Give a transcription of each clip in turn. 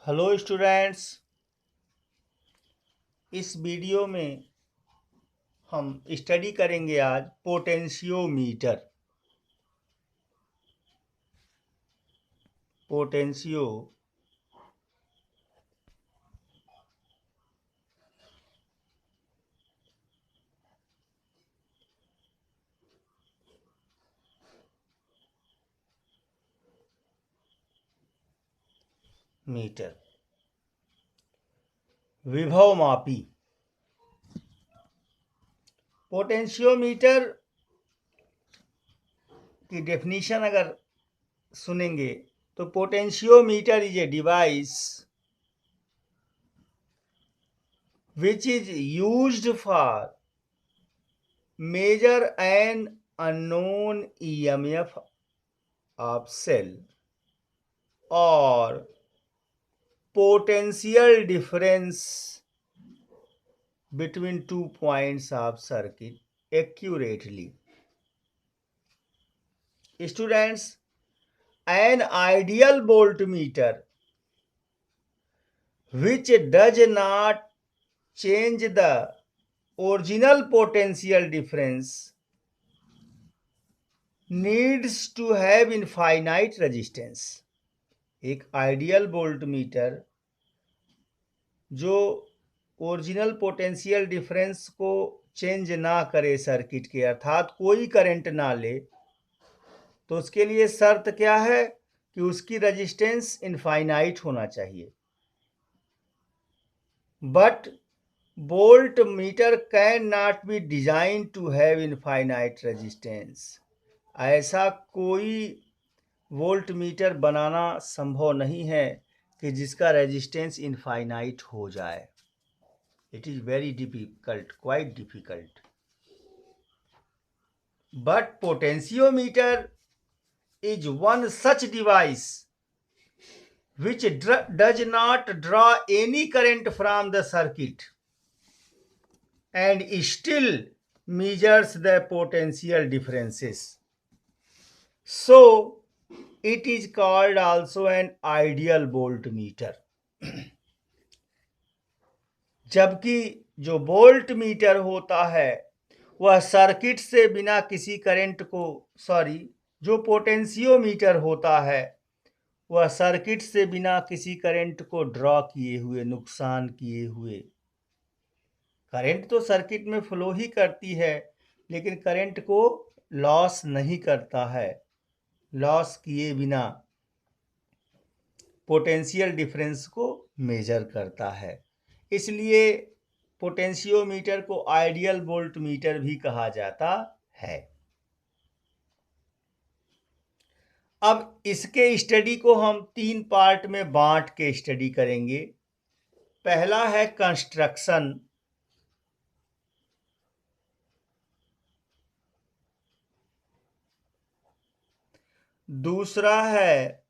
Hello students. इस video में हम स्टडी करेंगे आज पोटेंशियोमीटर। विभव मापी। पोटेंशियोमीटर की डेफिनेशन अगर सुनेंगे तो potentiometer is a device which is used for measure an unknown EMF of cell और potential difference between 2 points of circuit accurately. Students, an ideal voltmeter which does not change the original potential difference needs to have infinite resistance. एक ideal voltmeter जो original potential difference को change ना करे circuit के, अर्थात कोई current ना ले, तो उसके लिए शर्त क्या है कि उसकी रेजिस्टेंस इनफाइनाइट होना चाहिए। But volt meter can not be design to have infinite resistance. ऐसा कोई वोल्ट मीटर बनाना संभव नहीं है कि जिसका रेजिस्टेंस इनफाइनाइट हो जाए। It is very difficult, quite difficult. But potentiometer is one such device which does not draw any current from the circuit and still measures the potential differences. So it is called also an ideal voltmeter. जबकि जो volt meter होता है वह circuit से बिना किसी current को जो पोटेंशियोमीटर होता है वह सर्किट से बिना किसी करंट को ड्रॉ किए हुए, नुकसान किए हुए, करंट तो सर्किट में फ्लो ही करती है लेकिन करंट को लॉस नहीं करता है, लॉस किए बिना पोटेंशियल डिफरेंस को मेजर करता है। इसलिए पोटेंशियोमीटर को आइडियल वोल्टमीटर भी कहा जाता है। अब इसके स्टडी को हम 3 पार्ट में बांट के स्टडी करेंगे। पहला है कंस्ट्रक्शन, दूसरा है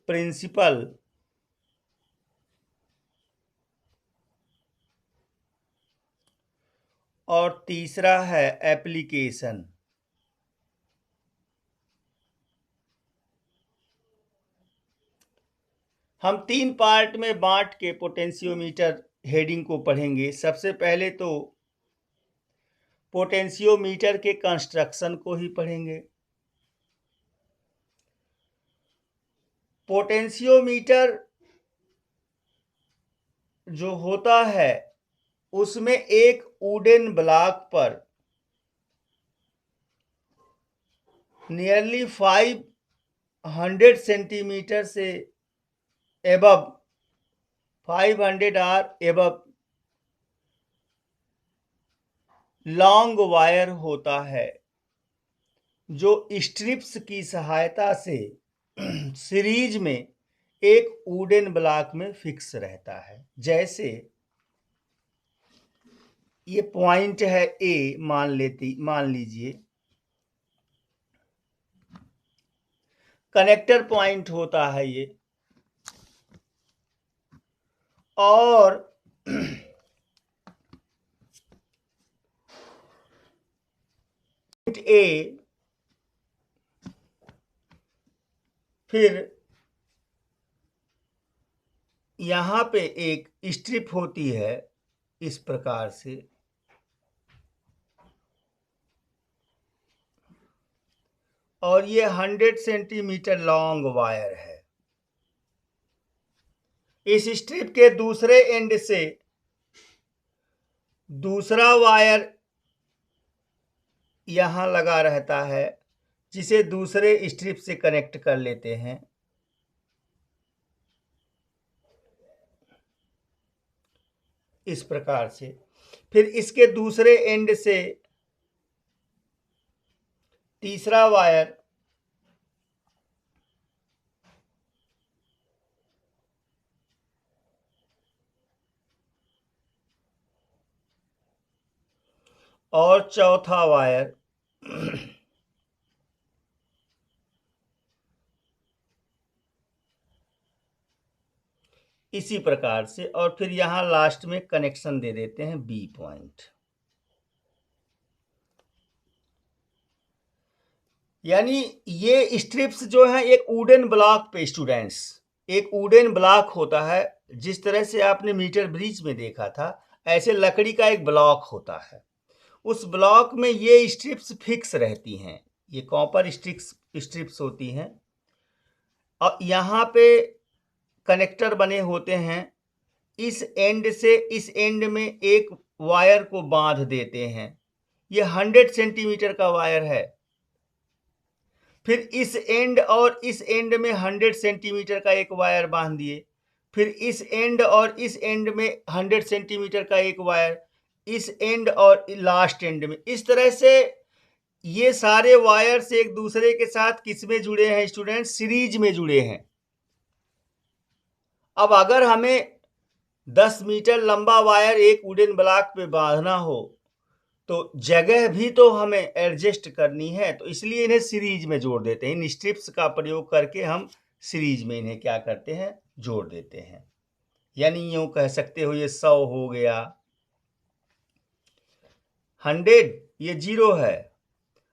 प्रिंसिपल, और तीसरा है एप्लीकेशन। हम 3 पार्ट में बांट के पोटेंशियोमीटर हेडिंग को पढ़ेंगे। सबसे पहले तो पोटेंशियोमीटर के कंस्ट्रक्शन को ही पढ़ेंगे। पोटेंशियोमीटर जो होता है उसमें एक वुडन ब्लॉक पर नियरली 500 सेंटीमीटर से एबव, 500 और एबव लॉन्ग वायर होता है जो स्ट्रिप्स की सहायता से सीरीज में एक वुडन ब्लॉक में फिक्स रहता है। जैसे ये पॉइंट है ए, मान लीजिए कनेक्टर पॉइंट होता है ये, और ए, फिर यहाँ पे एक स्ट्रिप होती है इस प्रकार से, और ये 100 सेंटीमीटर लॉन्ग वायर है। इस स्ट्रिप के दूसरे एंड से दूसरा वायर यहाँ लगा रहता है, जिसे दूसरे स्ट्रिप से कनेक्ट कर लेते हैं। इस प्रकार से फिर इसके दूसरे एंड से तीसरा वायर और चौथा वायर इसी प्रकार से, और फिर यहां लास्ट में कनेक्शन दे देते हैं बी पॉइंट। यानी ये स्ट्रिप्स जो है एक वुडन ब्लॉक पे स्टूडेंट्स, एक वुडन ब्लॉक होता है, जिस तरह से आपने मीटर ब्रिज में देखा था, ऐसे लकड़ी का एक ब्लॉक होता है। उस ब्लॉक में ये स्ट्रिप्स फिक्स रहती हैं, ये कॉपर स्ट्रिप्स होती हैं, और यहाँ पे कनेक्टर बने होते हैं। इस एंड से इस एंड में एक वायर को बांध देते हैं। ये 100 सेंटीमीटर का वायर है। फिर इस एंड और इस एंड में 100 सेंटीमीटर का एक वायर बांध दिए। फिर इस एंड और इस एंड में 100 सेंटीमीटर का एक वायर, इस एंड और लास्ट एंड में। इस तरह से ये सारे वायर्स एक दूसरे के साथ किस में जुड़े हैं स्टूडेंट? सीरीज में जुड़े हैं। अब अगर हमें 10 मीटर लंबा वायर एक वुडन ब्लॉक पे बांधना हो तो जगह भी तो हमें एडजस्ट करनी है, तो इसलिए इन्हें सीरीज में जोड़ देते हैं। इन स्ट्रिप्स का प्रयोग करके हम सीरीज में इन्हें क्या करते हैं? जोड़ देते हैं। यानी यूं कह सकते हो ये 100 हो गया, 100 ये 0 है,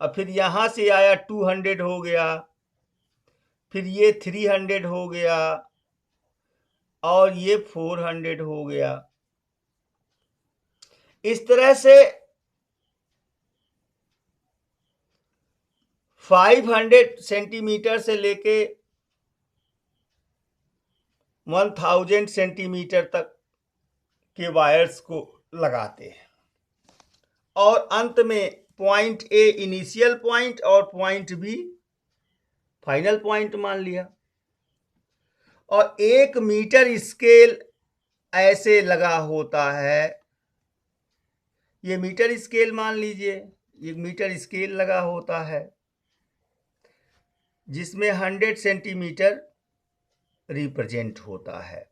अब फिर यहां से आया 200 हो गया, फिर ये 300 हो गया, और ये 400 हो गया। इस तरह से 500 सेंटीमीटर से लेके 1000 सेंटीमीटर तक के वायर्स को लगाते हैं, और अंत में पॉइंट ए इनिशियल पॉइंट और पॉइंट बी फाइनल पॉइंट मान लिया। और 1 मीटर स्केल ऐसे लगा होता है, ये मीटर स्केल मान लीजिए, ये मीटर स्केल लगा होता है, जिसमें 100 सेंटीमीटर रिप्रेजेंट होता है।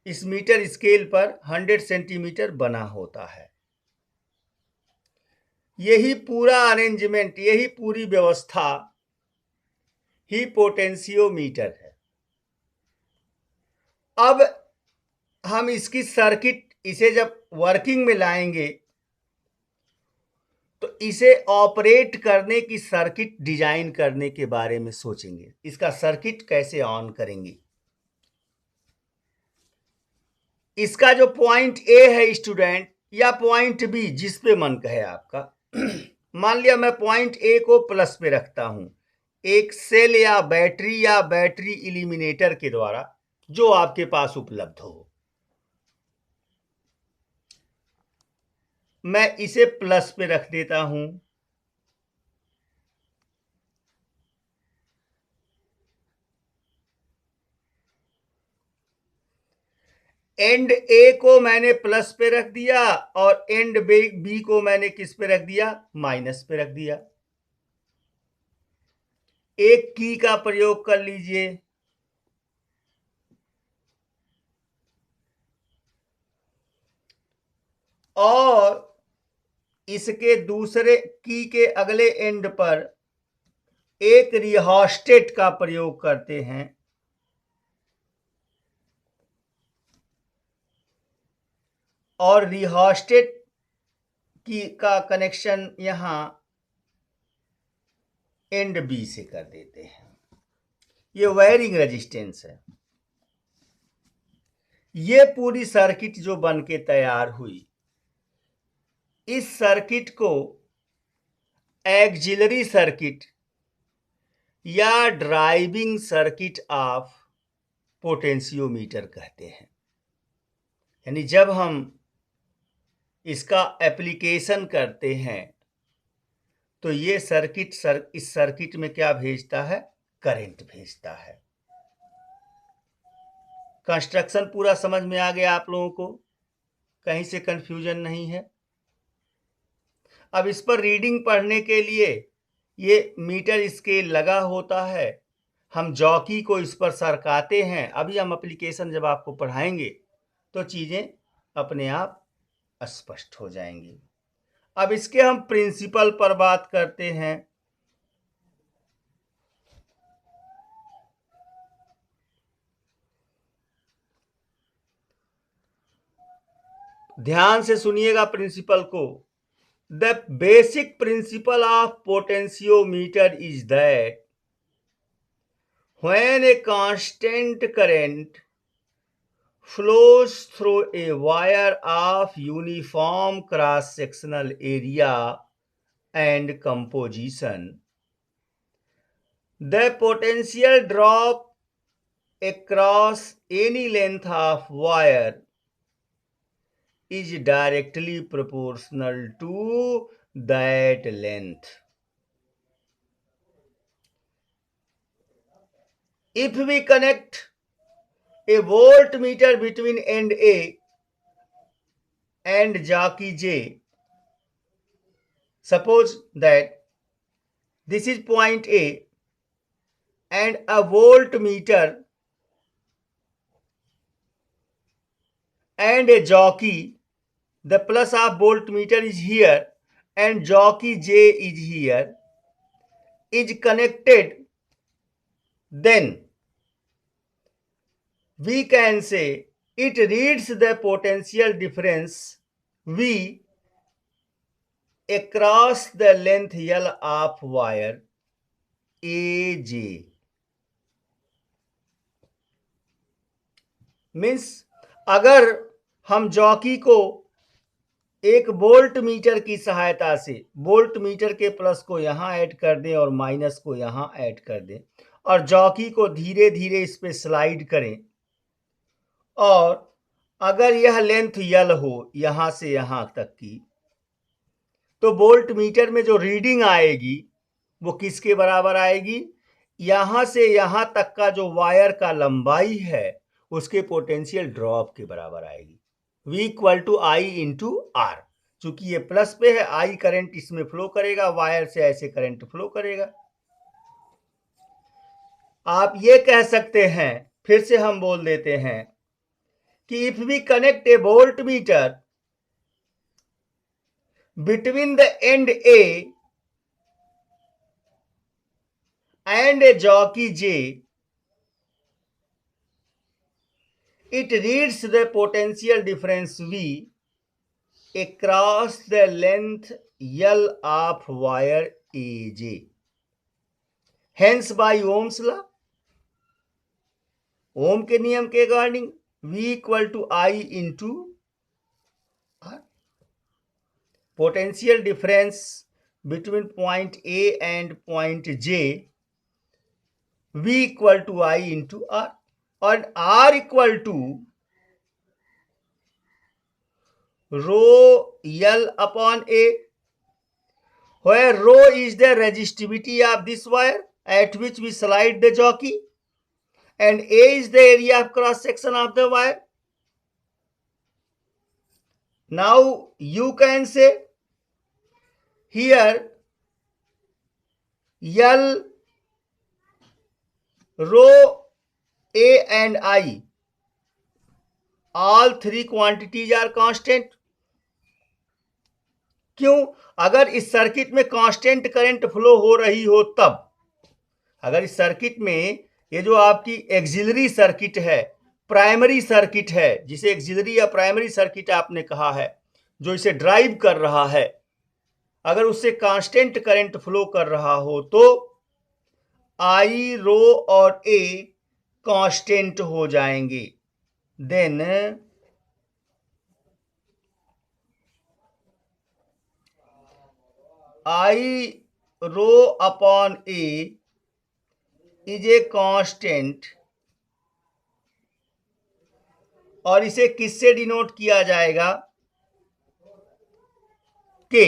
इस मीटर स्केल पर 100 सेंटीमीटर बना होता है। यही पूरा अरेंजमेंट, यही पूरी व्यवस्था ही पोटेंशियोमीटर है। अब हम इसकी सर्किट, इसे जब वर्किंग में लाएंगे तो इसे ऑपरेट करने की सर्किट डिजाइन करने के बारे में सोचेंगे। इसका सर्किट कैसे ऑन करेंगे? इसका जो पॉइंट ए है स्टूडेंट, या पॉइंट बी, जिस पे मन कहे आपका, मान लिया मैं पॉइंट ए को प्लस पे रखता हूं, एक सेल या बैटरी इलिमिनेटर के द्वारा, जो आपके पास उपलब्ध हो। मैं इसे प्लस पे रख देता हूं, एंड ए को मैंने प्लस पे रख दिया, और एंड बी को मैंने किस पे रख दिया? माइनस पे रख दिया। एक की का प्रयोग कर लीजिए, और इसके दूसरे की के अगले एंड पर एक रिहोस्टेट का प्रयोग करते हैं, और रिहोस्टेट की का कनेक्शन यहां एंड बी से कर देते हैं। ये वायरिंग रेजिस्टेंस है। ये पूरी सर्किट जो बन के तैयार हुई, इस सर्किट को एक्सिलरी सर्किट या ड्राइविंग सर्किट ऑफ पोटेंशियोमीटर कहते हैं। यानी जब हम इसका एप्लीकेशन करते हैं तो ये सर्किट इस सर्किट में क्या भेजता है? करंट भेजता है। कंस्ट्रक्शन पूरा समझ में आ गया आप लोगों को? कहीं से कंफ्यूजन नहीं है? अब इस पर रीडिंग पढ़ने के लिए ये मीटर स्केल लगा होता है, हम जॉकी को इस पर सरकाते हैं। अभी हम एप्लीकेशन जब आपको पढ़ाएंगे तो चीज़ें अपने आप स्पष्ट हो जाएंगी। अब इसके हम प्रिंसिपल पर बात करते हैं। ध्यान से सुनिएगा प्रिंसिपल को। The basic principle of potentiometer is that when a constant current flows through a wire of uniform cross-sectional area and composition, the potential drop across any length of wire is directly proportional to that length. If we connect a voltmeter between end A and jockey J, suppose that this is point A and a voltmeter and a jockey, the plus of voltmeter is here and jockey J is here, is connected, then we can say it reads the potential difference V across the length L of wire AJ. Means अगर हम jockey को एक volt meter की सहायता से volt meter के plus को यहाँ ऐड कर दें और माइनस को यहाँ ऐड कर दें और जॉकी को धीरे धीरे इस पे स्लाइड करें, और अगर यह लेंथ यल हो यहाँ से यहाँ तक की, तो वोल्ट मीटर में जो रीडिंग आएगी वो किसके बराबर आएगी? यहाँ से यहाँ तक का जो वायर का लंबाई है उसके पोटेंशियल ड्रॉप के बराबर आएगी। V equal to I into R. चूंकि ये प्लस पे है, आई करंट इसमें फ्लो करेगा, वायर से ऐसे करंट फ्लो करेगा। आप ये कह सकते हैं, फिर से हम बोल देते हैं कि if we connect a volt meter between the end A and a jockey J, it reads the potential difference V across the length L of wire AJ. Hence by Ohm's law, Ohm के नियम के according V equal to I into R. Potential difference between point A and point J V equal to I into R, और R equal to rho L upon A, where rho is the resistivity of this wire at which we slide the jockey and A is the area of cross section of the wire. Now you can say here L, rho, A and I, all three quantities are constant. क्यों? अगर इस circuit में constant current flow हो रही हो तब, अगर इस सर्किट में ये जो आपकी एक्सिलरी सर्किट है, प्राइमरी सर्किट है, जिसे एक्सिलरी या प्राइमरी सर्किट आपने कहा है, जो इसे ड्राइव कर रहा है, अगर उससे कांस्टेंट करंट फ्लो कर रहा हो तो आई, रो और ए कांस्टेंट हो जाएंगे। then I rho upon A is a constant, और इसे किससे डिनोट किया जाएगा? K.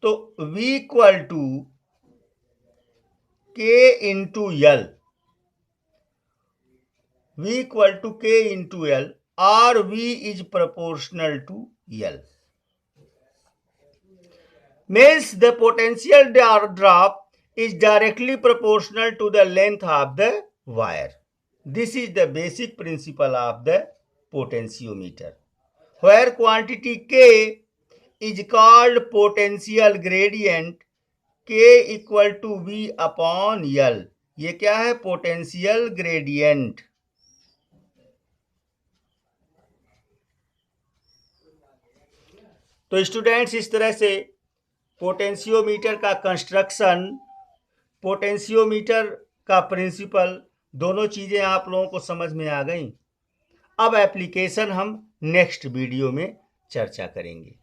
तो V equal to K into L, V equal to K into L, और V is proportional to L. Means the potential drop is directly proportional to the length of the wire. This is the basic principle of the potentiometer, where quantity K is called potential gradient, K equal to V upon L. ये क्या है? Potential gradient. तो students, इस तरह से potentiometer का construction, potentiometer का principal, दोनों चीज़ें आप लोगों को समझ में आ गई. अब एप्लीकेशन हम नेक्स्ट वीडियो में चर्चा करेंगे.